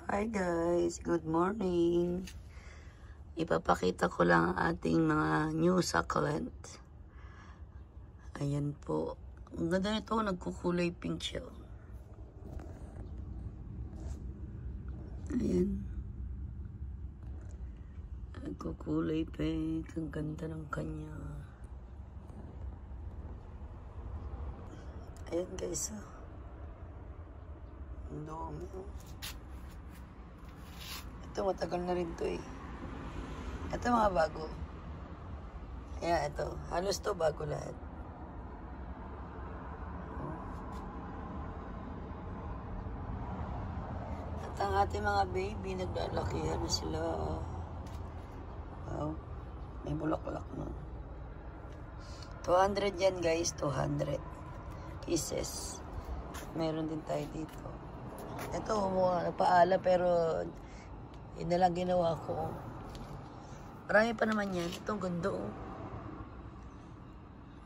Hi guys, good morning. Ipapakita ko lang ang ating mga new succulent. Ayan po. Ang ganda nito, nagkukulay pink siya. Ayan. Nagkukulay pink. Ang ganda ng kanya. Ayan guys. Ang dami. Ito, matagal na rin to eh. Ito mga bago. Ayan, ito. Halos to bago lahat. At ang ating mga baby, naglalakihan na sila. Wow. May bulaklak na. 200 yan guys, 200 pieces. Meron din tayo dito. Ito, napaala pero yun na lang ginawa ko. Marami pa naman yan. Itong ganda oh.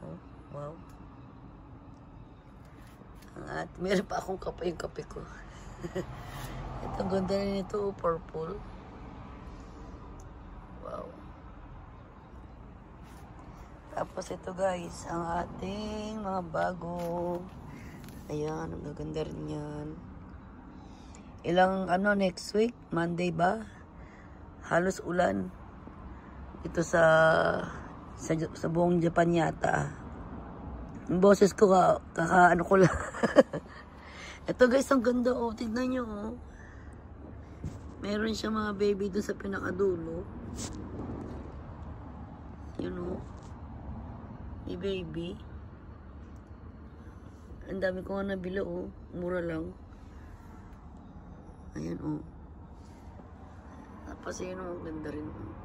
Oh, wow. Meron pa akong kape, yung kape ko. Itong ganda rin ito oh, purple. Wow. Tapos ito guys, ang ating mga bago. Ayan, ang gaganda rin yan. Ilang next week, Monday ba? Halos ulan. Ito sa buong Japan yata. Yung boses ko kakaano ko lang. Ito guys, ang ganda oh. Tignan nyo oh. Meron siya mga baby doon sa pinakadulo. Yun oh. May baby. Ang dami ko nga nabila oh. Mura lang. Ayan oh. Tapos yun oh. Ganda rin oh.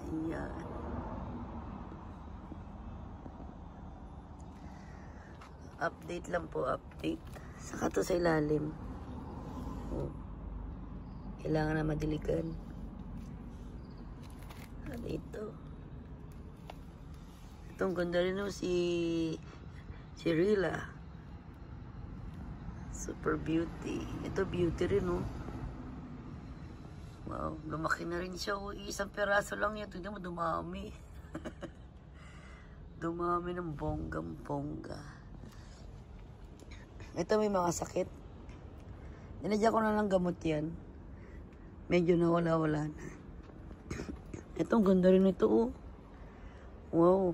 Ayan. Update lang po, update. Saka to sa ilalim. Oh. Kailangan na madiligan. Dito. Itong ganda rin oh, si Rila. Super beauty. Ito beauty rin oh. Wow, lumaki na rin siya. Oh. Isang peraso lang yan. Tignan mo, dumami. Dumami ng bonggang-bongga. Ito may mga sakit. Dinadya ko na lang gamot yan. Medyo nawala-wala na. Ito, ang ganda rin ito oh. Wow.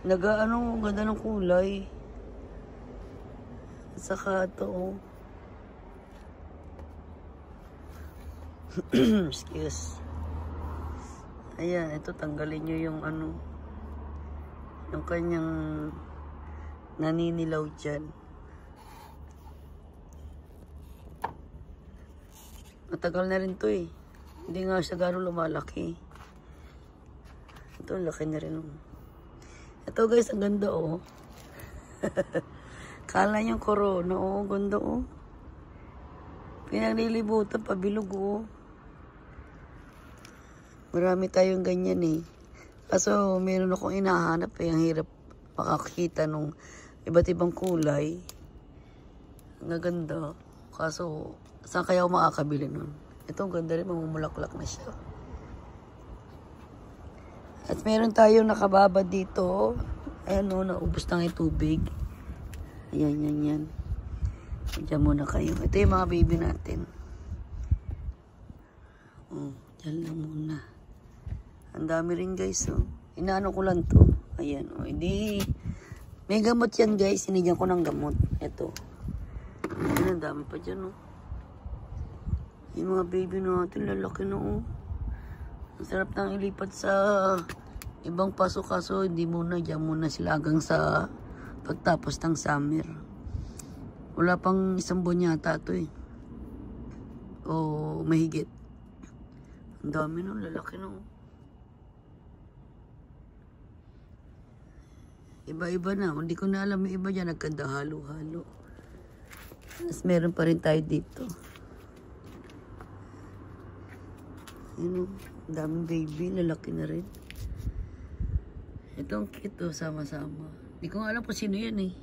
Ganda ng kulay. Saka ito oh. Excuse. Ayan, ito tanggalin nyo yung yung kanyang naninilaw dyan. Matagal na rin to eh. Hindi nga siya gano'ng lumalaki. Ito, laki na rin oh. Ito guys, ang ganda oh. Kala niyang corona oh, ganda oh. Pinaglilibutan, pabilog oh. Marami tayong ganyan eh. Kaso meron akong inahanap eh. Ang hirap makakita nung iba't ibang kulay. Ang ganda. Kaso saan kaya ako makakabili nun? Ito ang ganda rin, mamumulaklak na siya. At meron tayong nakababa dito. Ayan o, naubos na yung tubig. Ayan, yan. Diyan muna kayo. Ito yung mga baby natin. Oh, diyan lang muna. Ang dami rin guys oh. Inaano ko lang to. Ayan oh. Hindi. May gamot yan guys. Sinigyan ko ng gamot. Ito. Ayan, ang dami pa dyan oh. Yung mga baby natin, lalaki na oh. Ang sarap nang ilipat sa ibang paso, kaso hindi muna. Diyan muna sila hanggang sa pagtapos ng summer. Wala pang isang buwan yata ito eh. O mahigit. Ang dami no, lalaki no. Iba-iba na. Hindi ko na alam yung iba dyan. Nagkanda halo-halo. Tapos meron pa rin tayo dito. Yun o. Daming baby. Lalaki na rin. Itong cute o. Sama-sama. Hindi ko nga alam kung sino yan eh.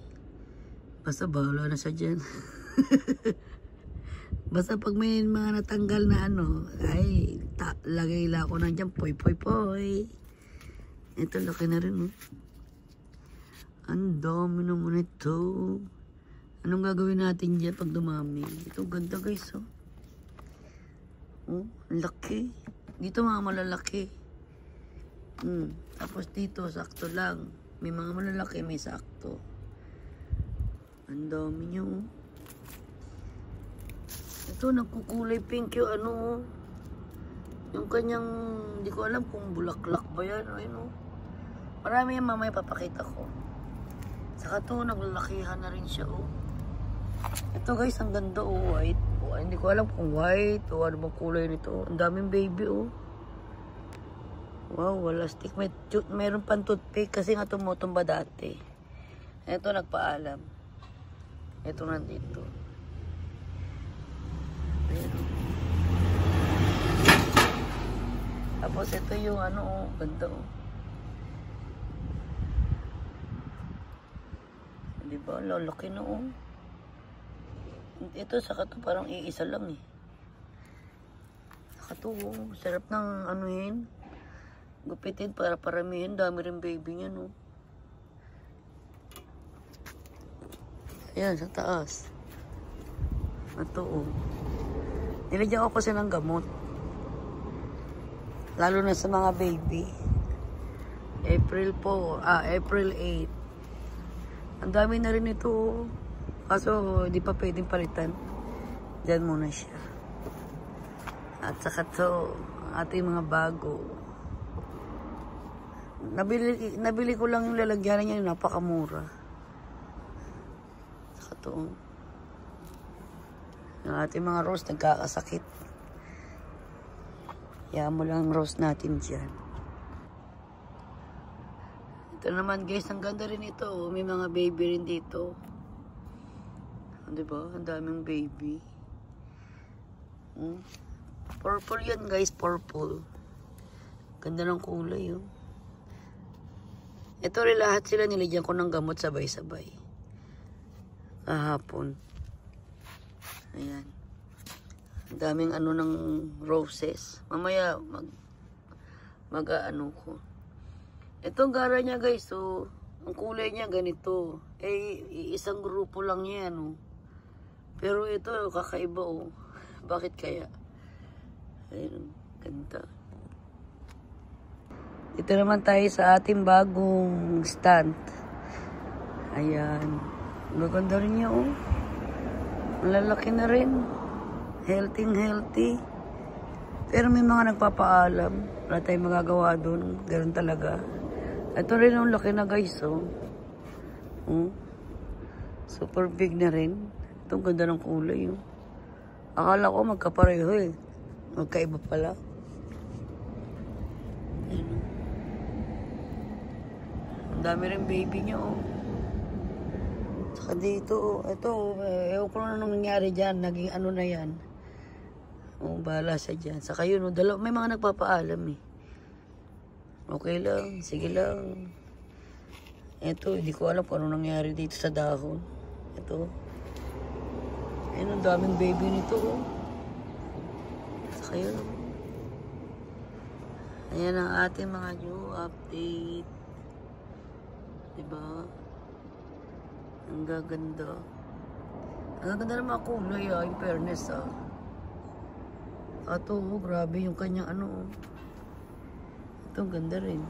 Basta bahala na siya dyan. Basta pag may mga natanggal na ano, ay, lagay la ako na dyan, poy. Ito, laki na rin, oh. Ang dami naman ito. Anong gagawin natin dyan pag dumami? Ito, ganda guys, oh. Oh, laki. Dito mga malalaki. Tapos dito, sakto lang. May mga malalaki, may sakto. Ang dami nyo, oh. Ito, nagkukulay pink yung ano, oh. Yung kanyang, hindi ko alam kung bulaklak ba yan, oh. Marami yung mamaya papakita ko. Saka to, naglalakihan na rin siya, oh. Ito guys, ang ganda, oh, white. Oh, hindi ko alam kung white o ano bang kulay nito. Ang daming baby, oh. Wow, wala stick. Meron pang toothpick kasi nga tumutumba dati. Ito, nagpaalam. Ito nandito. Ayan. Tapos ito yung ano, oh, ganda, oh. Diba? Lalaki na, oh. Ito, saka to parang iisa lang, eh. Saka to, oh. Sarap ng anuhin. Gupitin para paramihin. Dami rin baby niya, no. Ayan, sa taas. Ito, oh. Nilagyan ko kasi ng gamot. Lalo na sa mga baby. April 8. Ang dami na rin ito, oh. Kaso, di pa pwedeng palitan. Diyan muna siya. At saka to, ating mga bago. Nabili ko lang yung lalagyan niya, napakamura. Saka to, yung ating mga rose nagkakasakit. Hayaan mo lang rose natin dyan. Ito naman guys, ang ganda rin ito. May mga baby rin dito. Diba? Ang daming baby. Purple yan guys, purple. Ganda ng kulay, oh. Ito rin lahat sila nilagyan ko ng gamot sabay-sabay. Kahapon. Ayan. Ang daming ano ng roses. Mamaya mag-ano ko. Itong gara niya guys, so ang kulay niya ganito. Eh, isang grupo lang yan, oh. Pero ito, kakaiba, oh. Bakit kaya? Ayun, ganda. Dito naman tayo sa ating bagong stand. Ayan. Maganda rin niya, oh. Malalaki na rin. Healthy. Pero may mga nagpapaalam. Wala tayong magagawa doon. Ganun talaga. Ito rin ang laki na guys, oh. Super big na rin. Itong ganda ng kulay, oh. Akala ko magkapareho, eh. Magkaiba pala. Ayan, oh. Ang dami rin baby niya, oh. Saka dito, oh. Ito, ewan ko na nung nangyari dyan. Naging ano na yan. Oh, bahala siya dyan. Saka yun, oh, may mga nagpapaalam, eh. Okay lang, sige lang. Ito, hindi ko alam kung ano nangyari dito sa dahon. Ito. Ayun, ang daming baby nito, oh. Saka yun. Ayan ang ating mga new update. Diba? Ang gaganda. Ang gaganda ng mga kulay, ah. In fairness, ah. Ito, oh, grabe yung kanyang ano, oh. Ito, ganda rin.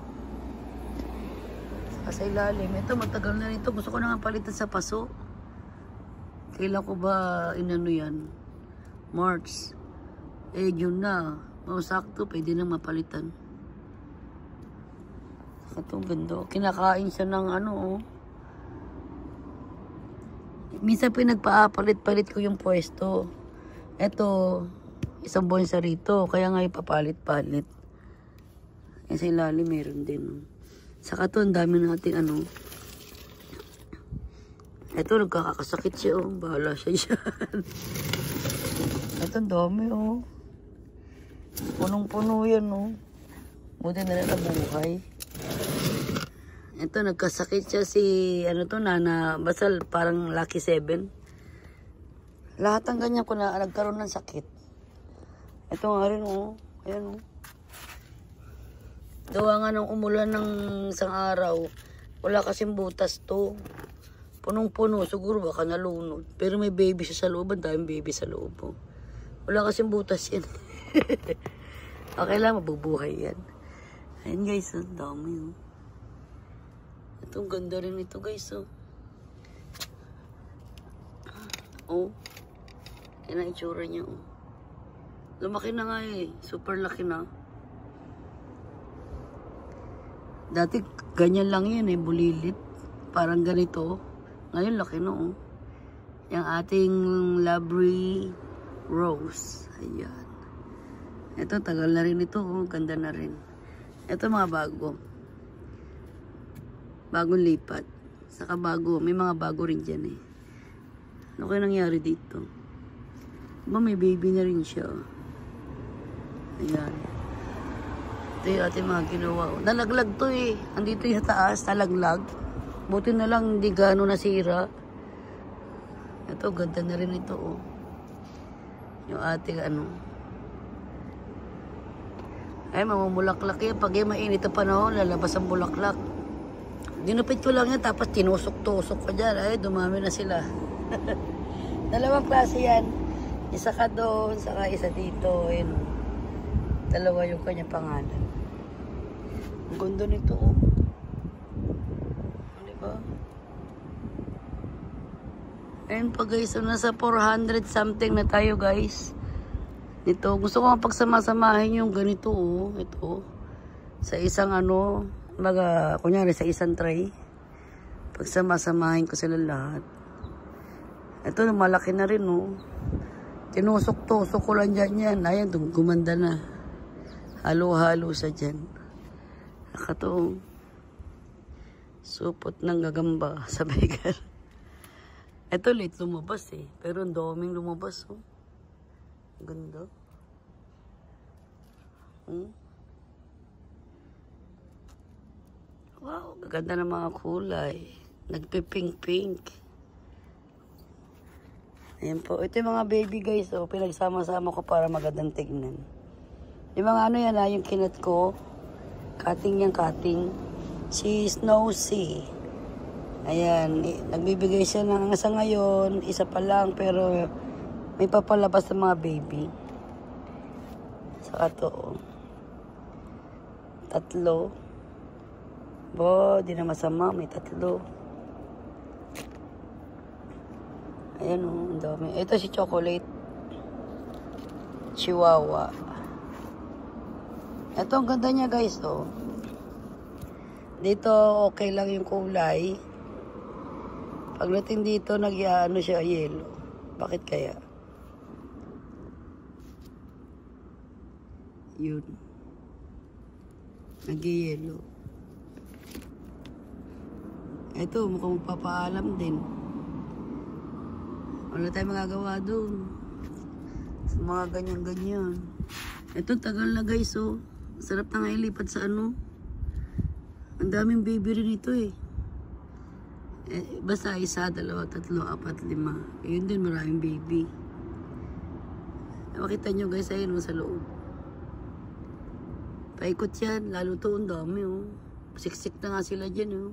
Sa ilalim. Ito, matagal na rin ito. Gusto ko na nga palitan sa paso. Kailan ko ba inano yan? March. Eh, June na. Sakto, pwede na mapalitan. Ito, ganda. Kinakain siya ng ano, oh. Minsan pinagpapalit-palit ko yung pwesto. Ito, isang buwan sa rito. Kaya nga ipapalit-palit. Eh, sa ilalim meron din, oh. Saka to, ang dami natin ano. Ito, nagkakasakit siya, oh. Bahala siya dyan. Ito, ang dami, oh. Punong-puno yan, oh. Buti na lang nabuhay. Ito, nagkasakit siya si, ano to, Nana, basta parang Lucky 7. Lahat ng ganyan ko na nagkaroon ng sakit. Ito nga rin, oh. Ayan, oh. Gawa nga ng umulan ng isang araw. Wala kasing butas to. Punong-puno, siguro baka nalunod. Pero may baby siya sa loob, ang daming baby sa loob, oh. Wala kasing butas yan. Okay lang, mabubuhay yan. Ayan guys, ang dami, oh. Itong ganda rin ito guys, oh. Oh. Yan ang itsura niya, oh. Lumaki na nga eh. Super laki na. Dati ganyan lang yan eh, bulilit. Parang ganito. Ngayon laki na, oh. Yung ating Labry Rose. Ayan. Ito, tagal na rin ito, oh. Ganda na rin. Ito mga bago. Bagong lipat. Saka bago. May mga bago rin dyan eh. Ano kaya nangyari dito? Diba may baby na rin siya. Ayan. Ito yung ating mga ginawa. Nalaglag to eh. Andito yung taas. Nalaglag. Buti na lang hindi gano'n nasira. Ito, ganda na rin ito oh. Yung ating ano. Ay, mamumulaklak yan. Pag yung mainit na panahon, lalabas ang bulaklak. Dinupit ko lang yan, tapos tinusok-tusok ko dyan. Ay, dumami na sila. Dalawang klase yan. Isa ka doon, saka isa dito. Ayun. Dalawa yung kanya pangalan. Ang ganda nito, oh. Diba? Ayun pa guys, so nasa 400 something na tayo guys. Ito, gusto ko pagsama-samahin yung ganito, oh. Ito. Sa isang ano, kunyari sa isang tray. Pagsama-samahin ko sila lahat. Ito, malaki na rin, oh. Tinusok-tusok ko lang dyan yan. Ayan, gumanda na. Halo-halo sa dyan. Nakato. Supot ng gagamba sa vegan. Ito, late lumabas eh. Pero ang daming lumabas, oh. Ganda. Wow, gaganda ng mga kulay. Nagpipink-pink. Ayan po. Ito yung mga baby guys, oh. Pinagsama-sama ko para magandang tignan. Yung mga ano yan, yung kinat ko. Cutting yung cutting. Si Snow Sea. Ayan. Nagbibigay siya ng sa ngayon. Isa pa lang, pero may papalabas ng mga baby. Saka to, oh. 3. Bo, di na masama. May 3. Ayan, oh. Ang dami. Ito si Chocolate. Chihuahua. Ito, ang ganda niya, guys, oh. Dito, okay lang yung kulay. Pagdating dito, nag-ano siya, yellow. Bakit kaya? Yun. Nag-yellow. Ito, mukhang magpapaalam din. Wala tayong magagawa doon. Sa mga ganyan-ganyan. Ito, tagal na guys, oh. Sarap na nga ilipat sa ano. Ang daming baby rin ito eh. Basta 1, 2, 3, 4, 5. Ayun din, maraming baby. Makita nyo guys, ayun sa loob. Paikot yan, lalo to, ang dami oh. Siksik na nga sila dyan oh.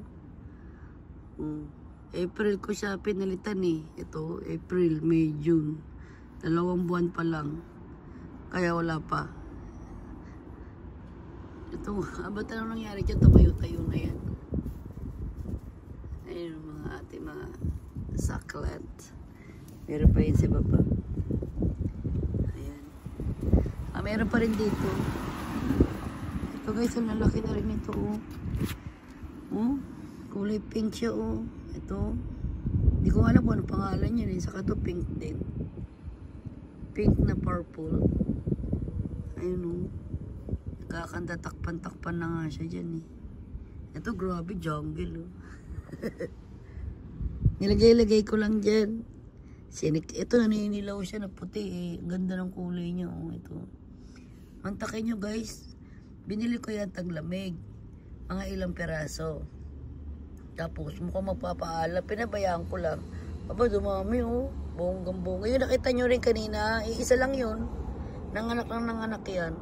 April ko siya pinalitan eh. Ito, April, May, June. 2 buwan pa lang. Kaya wala pa. Ito, ba't ano nangyari dyan? Tumayo-tayo na yan. Ayun mga ating mga succulent. Meron pa yun sa baba. Ayan. Meron pa rin dito. Ito guys, ang lalaki na rin ito. Oh, kulay pink siya oh. Ito. Hindi ko alam kung ano pangalan yun eh. Saka ito pink din. Pink na purple. Ayun oh. Kakanda takpan-takpan na nga siya dyan eh. Ito grabe jungle oh. Nilagay-lagay ko lang dyan. Ito naninilaw siya na puti eh. Ganda ng kulay niya oh. Ito. Mantakin nyo guys. Binili ko yan taglamig. Mga ilang peraso. Tapos mukhang magpapaalam, pinabayaan ko lang. Aba, dumami oh. Bonggang-bongga. Yung nakita nyo rin kanina, isa lang yun. Nanganak lang nanganak yan.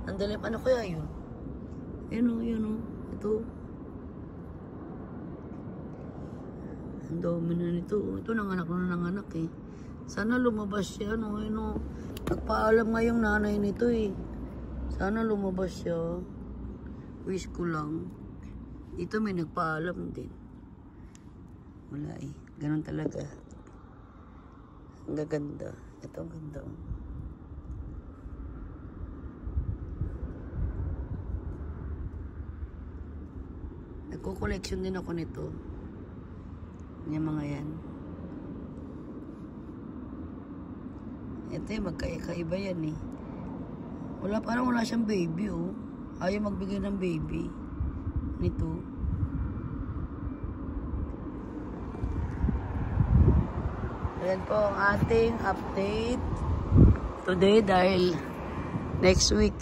Ang dalim, ano kaya yun? Yun oh. Ito. Ang dami na nito. Ito nanganak na nanganak eh. Sana lumabas siya, no? Yun oh. Nagpaalam nga yung nanay nito eh. Sana lumabas siya. Wish ko lang. Dito may nagpaalam din. Wala eh. Ganun talaga. Ang gaganda. Ito ang ganda. Nagko-collection din ako nito. Yung mga yan. Ito yung magkaiba yan eh. Parang wala siyang baby oh. Ayaw magbigay ng baby. Nito. Ayan po ang ating update today dahil next week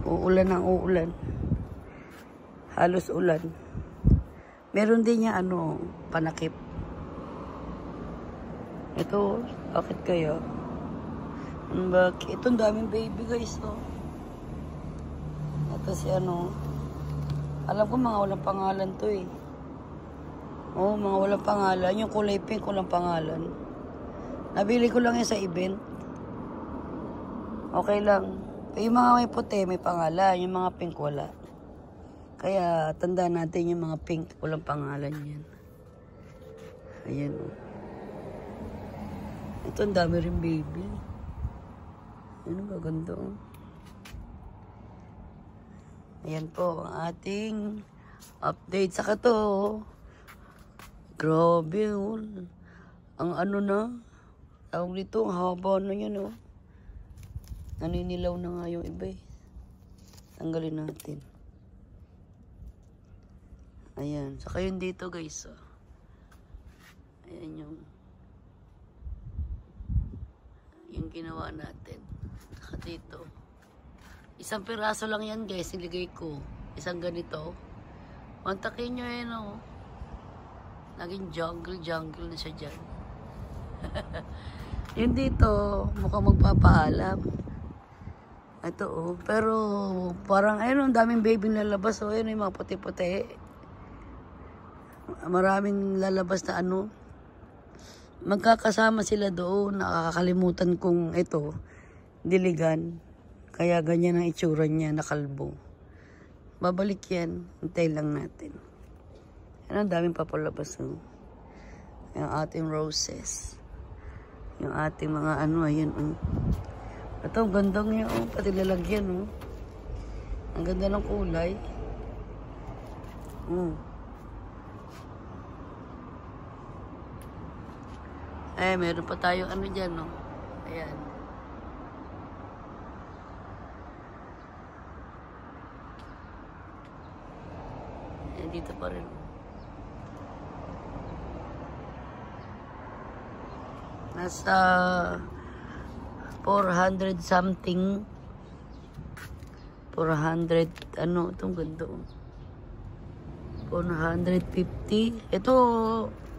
uulan ng uulan. Halos ulan. Meron din niya panakip. Ito, bakit kaya? Bakit? Itong daming baby guys oh. Ito si alam ko mga walang pangalan to eh. Oo, mga walang pangalan. Yung kulay pink, walang pangalan. Nabili ko lang yan sa event. Okay lang. Yung mga may puti, may pangalan. Yung mga pink, wala. Kaya, tandaan natin yung mga pink, walang pangalan yan. Ayan o. Ito, ang dami rin baby. Ayan, maganda o. Ayan po, ang ating update. Saka to, grabe o. Ang na, tawag dito, ang haba na yan o. Naninilaw na nga yung iba eh. Tanggalin natin. Ayan. Saka yun dito guys. Oh. Ayan yung ginawa natin. Saka dito. Isang piraso lang yan guys. Niligay ko. Isang ganito. Mantakin nyo yan oh. Naging jungle na siya dyan. Yun dito. Mukhang magpapaalam. Ito oh. Pero parang ayun ang daming baby lalabas oh. Ayun yung mga puti-puti. Maraming lalabas na magkakasama sila doon. Nakakalimutan kong ito diligan, kaya ganyan ang itsura niya, nakalbo. Babalik yan, hintay lang natin. Yan ang daming papalabas yung ating roses, yung ating mga ayan ito ang gandang niya pati lalagyan ang ganda ng kulay. Meron pa tayo dyan, no? Ayan. Ayan, dito pa rin. Nasa 400 something. 400, itong ganda, 450. Ito,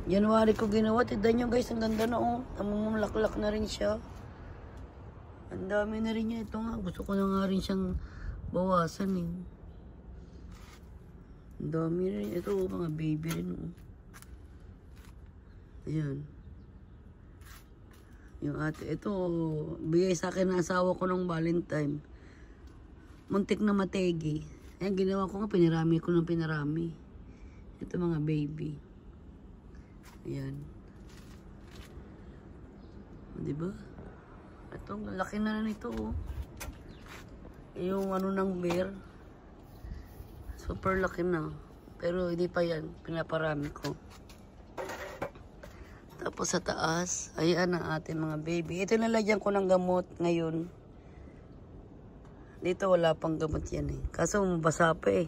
January ko ginawa. Tignan nyo guys, ang ganda na namumulaklak na rin siya. Ang dami na rin niya. Ito nga, gusto ko na nga rin siyang bawasan eh. Ang dami rin. Ito, mga baby rin. Ayan. Yung ito, bigay sa akin ng asawa ko ng Valentine. Muntik na mategi. Ayan, ginawa ko nga, pinarami ko ng pinarami. Ito mga baby. Ayan. Diba? Ito, laki na nito Yung ng bear. Super laki na. Pero hindi pa yan. Pinaparami ko. Tapos sa taas, ayan ang ating mga baby. Ito nalagyan ko ng gamot ngayon. Dito wala pang gamot yan eh. Kaso mabasa pa eh.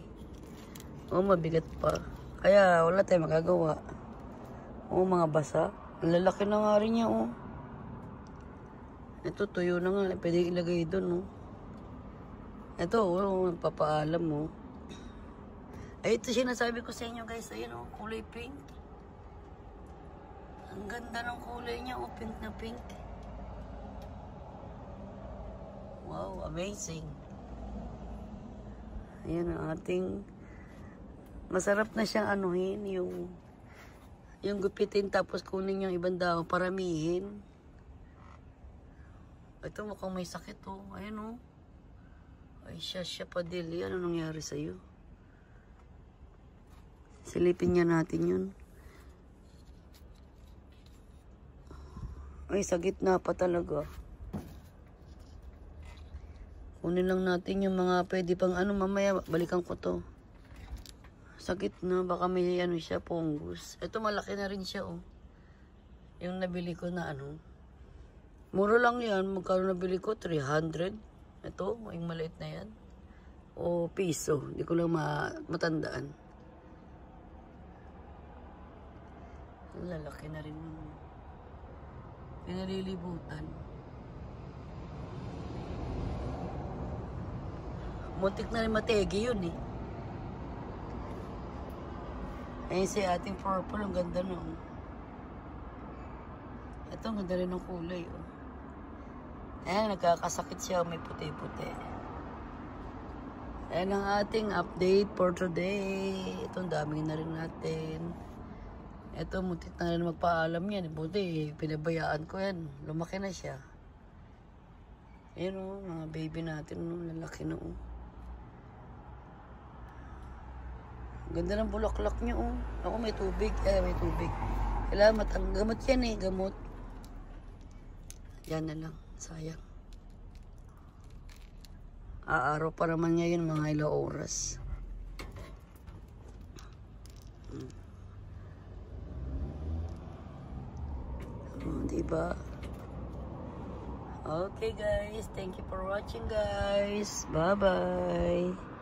Mabigat pa. Kaya wala tayong magagawa. Mga basa. Ang lalaki na nga rin niya Ito tuyo na nga. Pwede ilagay doon Ito papaalam Ay, ito sinasabi ko sa inyo guys. Ayun oh, kulay pink. Ang ganda ng kulay niya. Oh, pink na pink. Wow, amazing. Ayan ang ating... Masarap na siyang anuhin. Yung gupitin tapos kunin yung ibang dahon. Paramihin. Ito mukhang may sakit oh. Ayun oh. Ay, siya Padilla. Ano nangyari sa'yo? Silipin niya natin yun. Ay, sa gitna pa talaga. Kunin lang natin yung mga pwede pang ano. Mamaya, balikan ko to. Sa gitna, baka may ano siya, fungus. Ito, malaki na rin siya oh. Yung nabili ko na ano. Mura lang yan. Magkano nabili ko? 300. Ito, yung maliit na yan. O piso. Hindi ko lang matandaan. Lalaki na rin. Pinalilibutan. Muntik na rin mategi yun eh. Ayun si ating purple. Ang ganda nun. Ito, ang ganda rin ng kulay oh. Ayan, nagkakasakit siya. May puti-puti. Ayan ang ating update for today. Ito, ang daming na rin natin. Ito, muntik na rin magpaalam yan. Buti, pinabayaan ko yan. Lumaki na siya. Ayan o, mga baby natin. Lalaki na o. Ganda ng bulaklak niya o. Ako, may tubig. May tubig. Kailangan gamot yan eh. Gamot. Yan na lang. Sayang. Aaraw pa naman ngayon mga ilang oras. Diba? Okay guys, thank you for watching guys. Bye bye.